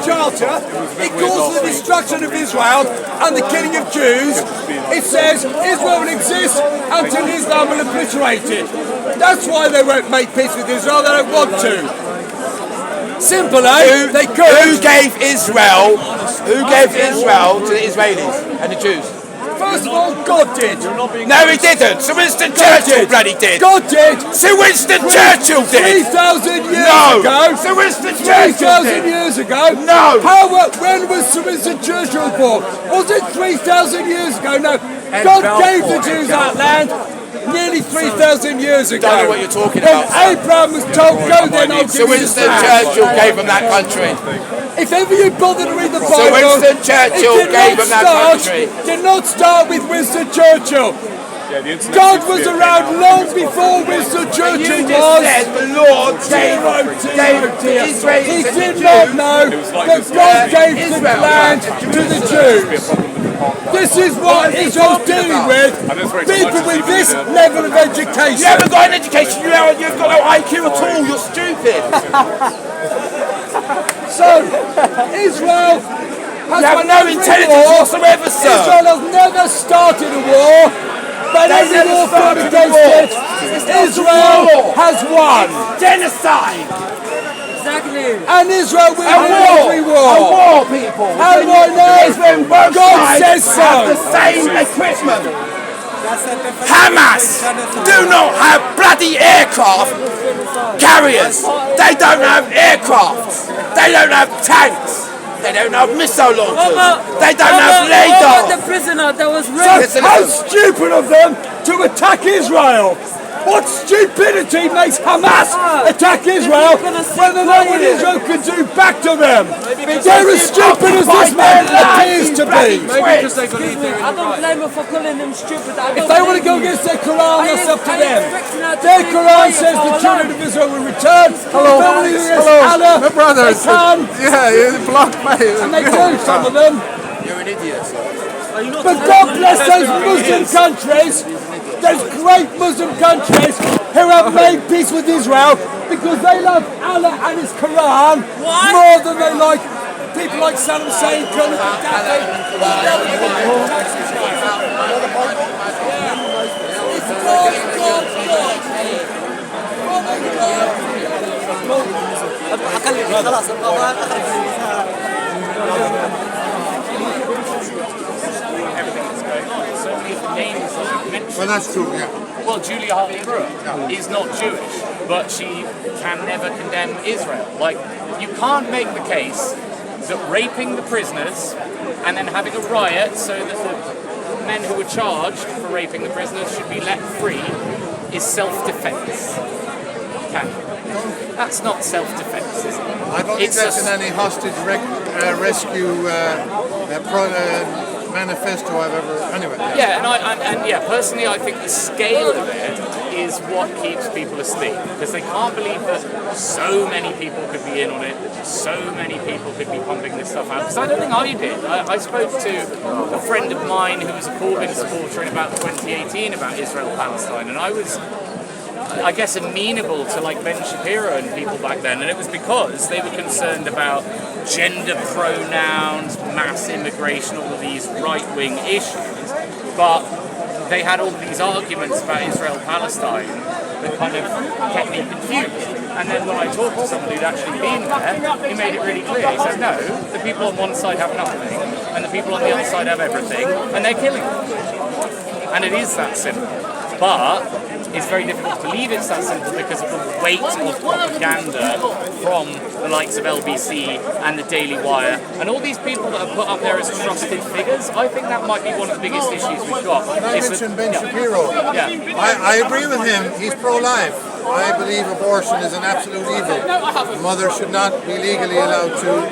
Charter, it calls for the destruction of Israel and the killing of Jews. It says Israel will exist until Islam will obliterate it. That's why they won't make peace with Israel, they don't want to. Simple, eh? They could. Who gave Israel to the Israelis and the Jews? First of all, God did. No, he didn't. Sir Winston Churchill bloody did. God did. Sir Winston Churchill did. 3,000 years No. ago. Sir Winston Churchill 3,000 did. years ago. No. When was Sir Winston Churchill born? Was it 3,000 years ago? No. God gave the Jews that land nearly 3,000 years ago. I don't know what you're talking when about. Abraham was told, go then, I'll Sir give you Winston this land. Churchill gave them that country. If ever you bother to read the Bible, Sir Winston Churchill gave them that country. Did not start with Winston Churchill. God was around long before Winston Churchill was. Said the Lord gave Israel. He did not know that God gave the land to the Jews. This is what Israel's dealing with. People with this level of education. You haven't got an education. You've got no IQ at all. You're stupid. So, Israel has no intelligence whatsoever, sir. Israel has never started a war, but every war fought against it. Israel has won. Genocide. Exactly. And Israel will win every war. A war, people. How do I know? God says so. Have the same equipment. Hamas do not have bloody aircraft carriers. They don't have aircraft. They don't have tanks. They don't have missile launchers. They don't have radar. The prisoner that was raped. So how stupid of them to attack Israel. What stupidity makes Hamas attack Israel when they know what Israel can do back to them? They're as stupid as this man appears to be. I don't blame them for calling them stupid. If they want to go against their Quran, that's up to them. Their Quran says the children of Israel will return. Hello. Allah, My brothers. they can. Yeah, you blocked me. And they do, some of them. You're an idiot, sir. But God bless those Muslim countries, those great Muslim countries who have made peace with Israel because they love Allah and His Quran more than they like people like Saddam Hussein, Colonel Gaddafi. It's Well, that's true, yeah. Well, Julia Hartley-Brewer is not Jewish, but she can never condemn Israel. Like, you can't make the case that raping the prisoners and then having a riot so that the men who were charged for raping the prisoners should be let free is self-defense. Can you? That's not self-defense, is it? I don't think that's in any hostage rescue manifesto I've ever. Anyway. Yeah, and yeah, personally, I think the scale of it is what keeps people asleep because they can't believe that so many people could be in on it, that so many people could be pumping this stuff out. Because I don't think I did. I spoke to a friend of mine who was a Corbyn supporter in about 2018 about Israel-Palestine, and I was, I guess, amenable to like Ben Shapiro and people back then, and it was because they were concerned about gender pronouns, mass immigration, all of these right-wing issues, but they had all of these arguments about Israel-Palestine that kind of kept me confused. And then when I talked to someone who'd actually been there, he made it really clear. He said, no, the people on one side have nothing, and the people on the other side have everything, and they're killing them. And it is that simple. But it's very difficult to believe it's that simple because of the weight of propaganda from the likes of LBC and the Daily Wire and all these people that are put up there as trusted figures. I think that might be one of the biggest issues we've got. I mentioned Ben Shapiro. Yeah. I agree with him. He's pro-life. I believe abortion is an absolute evil. A mother should not be legally allowed to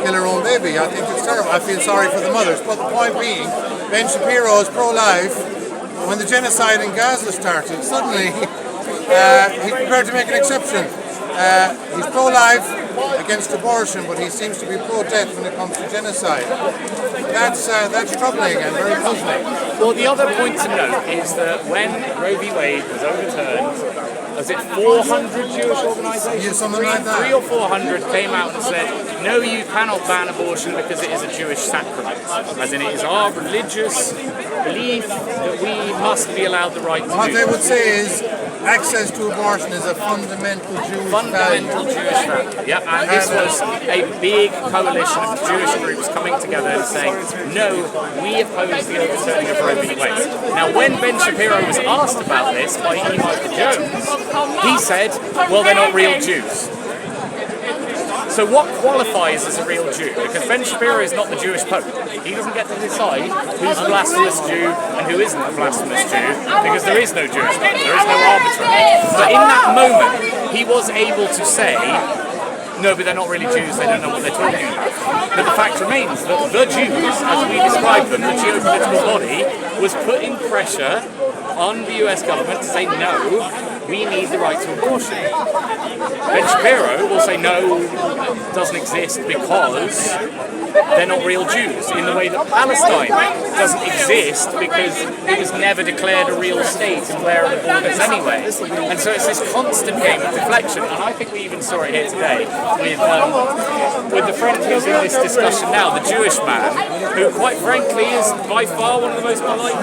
kill her own baby. I think it's terrible. I feel sorry for the mothers. But the point being, Ben Shapiro is pro-life. When the genocide in Gaza started, suddenly he's prepared to make an exception. He's pro-life against abortion, but he seems to be pro-death when it comes to genocide. That's troubling and very puzzling. Well, the other point to note is that when Roe v. Wade was overturned, was it 400 Jewish organisations? Yeah, something like that. 300 or 400 came out and said, no, you cannot ban abortion because it is a Jewish sacrament. As in, it is our religious belief that we must be allowed the right to What do they that. would say is access to abortion is a fundamental Jewish Fundamental value. Jewish value. Yep, and this was a big coalition of Jewish groups coming together and saying, no, we oppose the overturning of Roe v. Wade. Now, when Ben Shapiro was asked about this by E. Michael Jones, he said, well, they're not real Jews. So what qualifies as a real Jew? Because Ben Shapiro is not the Jewish Pope. He doesn't get to decide who's a blasphemous Jew and who isn't a blasphemous Jew, because there is no Jewish Pope, there is no arbitrary. But in that moment, he was able to say, no, but they're not really Jews, they don't know what they're talking about. But the fact remains that the Jews, as we described them, the geopolitical body, was putting pressure on the US government to say, no, we need the right to abortion. Ben Shapiro will say, no, it doesn't exist because they're not real Jews, in the way that Palestine doesn't exist because it was never declared a real state and where are the borders anyway. And so it's this constant game of deflection, and I think we even saw it here today with the friend who's in this discussion now, the Jewish man, who quite frankly is by far one of the most polite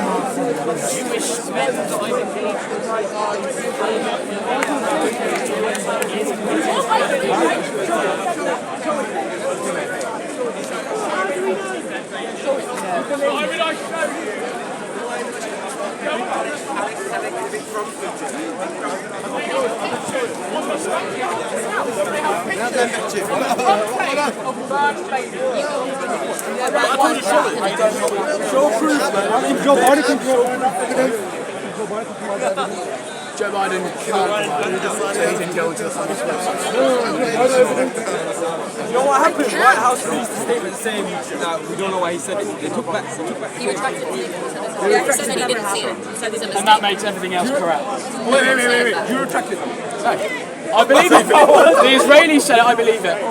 Jewish men that I've engaged with right now. Joe Biden killed so he didn't go into the Sunday school. You know what happened? The White House released a statement saying that we don't know why he said it. They took back. He retracted it. Yeah, he said that he didn't see it. He said it was a mistake. And that makes everything else correct. Wait. You retracted it. No. I believe it. The Israelis said it, I believe it.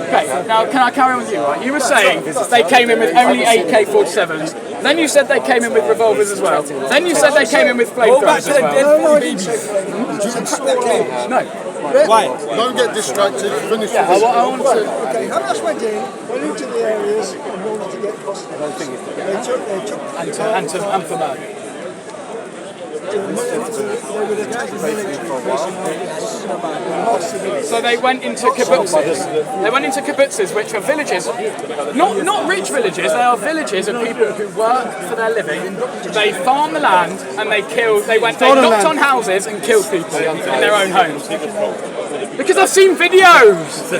Okay, now can I carry on with you, right? You were saying they came in with only AK-47s. Then you said they came in with revolvers as well. Then you said they came in with flamethrowers as well. No. Why? Don't get distracted. Finish Yeah, I want to... Okay, Hamas went into the areas in order to get custody. They took And for murder. So they went into kibbutzes. They went into kibbutzes, which are villages, not rich villages. They are villages of people who work for their living. They farm the land and they killed. They knocked on houses and killed people in their own homes. Because I've seen videos.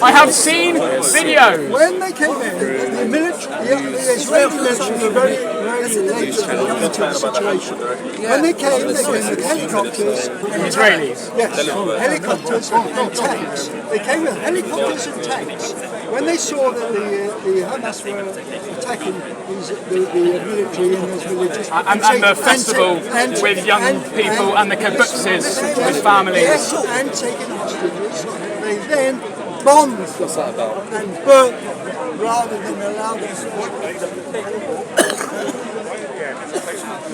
I have seen videos. When they came in, the military, the Israeli military were very late to the situation. When they came with helicopters. Israelis? Yes, helicopters and tanks. They came with helicopters and tanks. When they saw that the Hamas were attacking the military in those villages. And the festival with young people and the kibbutzes with families. Yes, and taking hostages. They then bombed and burnt rather than allow them to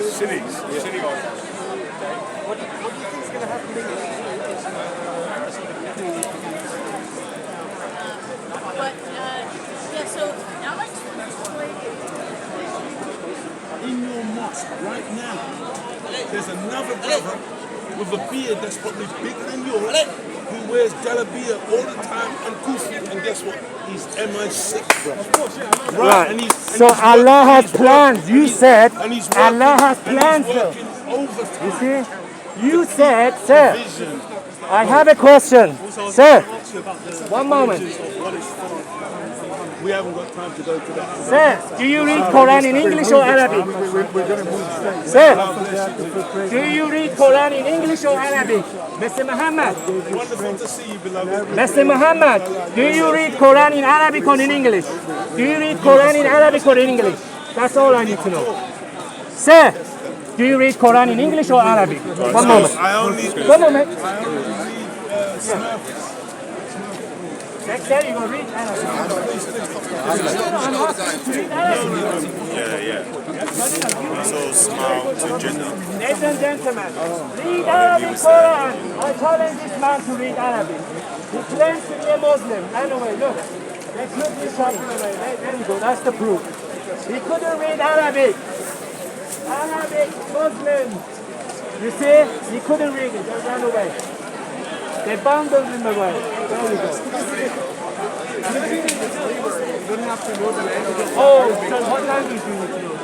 Cities. What do you think is going to happen next? But, yeah, so Alex in your mosque right now, there's another brother with a beard that's probably bigger than yours, who wears jalabia all the time and kufi, and guess what? He's MI6, bro. Of course, yeah. Right. And So Allah has plans. You said Allah has plans, sir. You see? You said, sir. I have a question, sir. One moment. We haven't got time to go to that. Sir, do you read Quran in English or Arabic? Sir, do you read Quran in English or Arabic? Mr. Muhammad. Wonderful to see you, beloved. Mr. Muhammad, do you read Quran in Arabic or in English? Do you read Quran in Arabic or in English? That's all I need to know. Sir, do you read Quran in English or Arabic? One moment. I only One moment. read Smurfs. Next day you're going to read Arabic. So small to gender. Ladies and gentlemen, read Arabic Quran. I challenge this man to read Arabic. He claims to be a Muslim. Anyway, look. Let's look this up. There you go. That's the proof. He couldn't read Arabic. Arabic Muslim. You see? He couldn't read it. They ran away. They bundled him away. There you go. Oh, so what language do you need to know?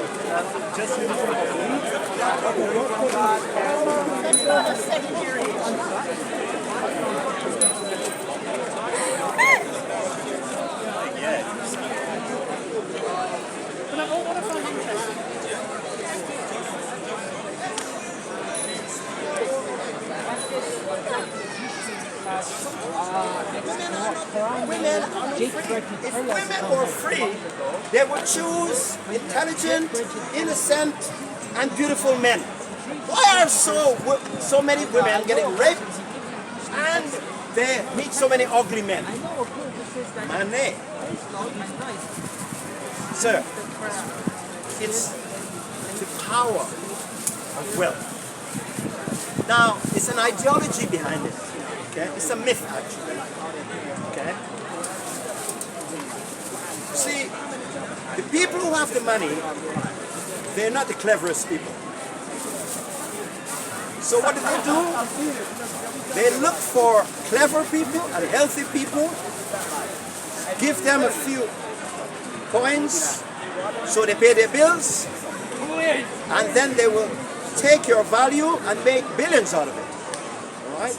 If women were free, they would choose intelligent, innocent, and beautiful men. Why are so many women getting raped and they meet so many ugly men? Money. Sir, it's the power of wealth. Now, it's an ideology behind it. Okay? It's a myth, actually. Okay? See, the people who have the money, they're not the cleverest people. So what do? They look for clever people and healthy people, give them a few coins so they pay their bills, and then they will take your value and make billions out of it. All right?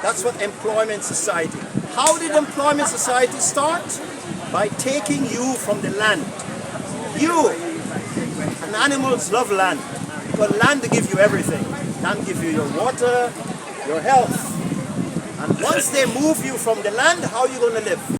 That's what employment society. How did employment society start? By taking you from the land. You and animals love land. Because land to give you everything. Land give you your water, your health. And once they move you from the land, how are you going to live?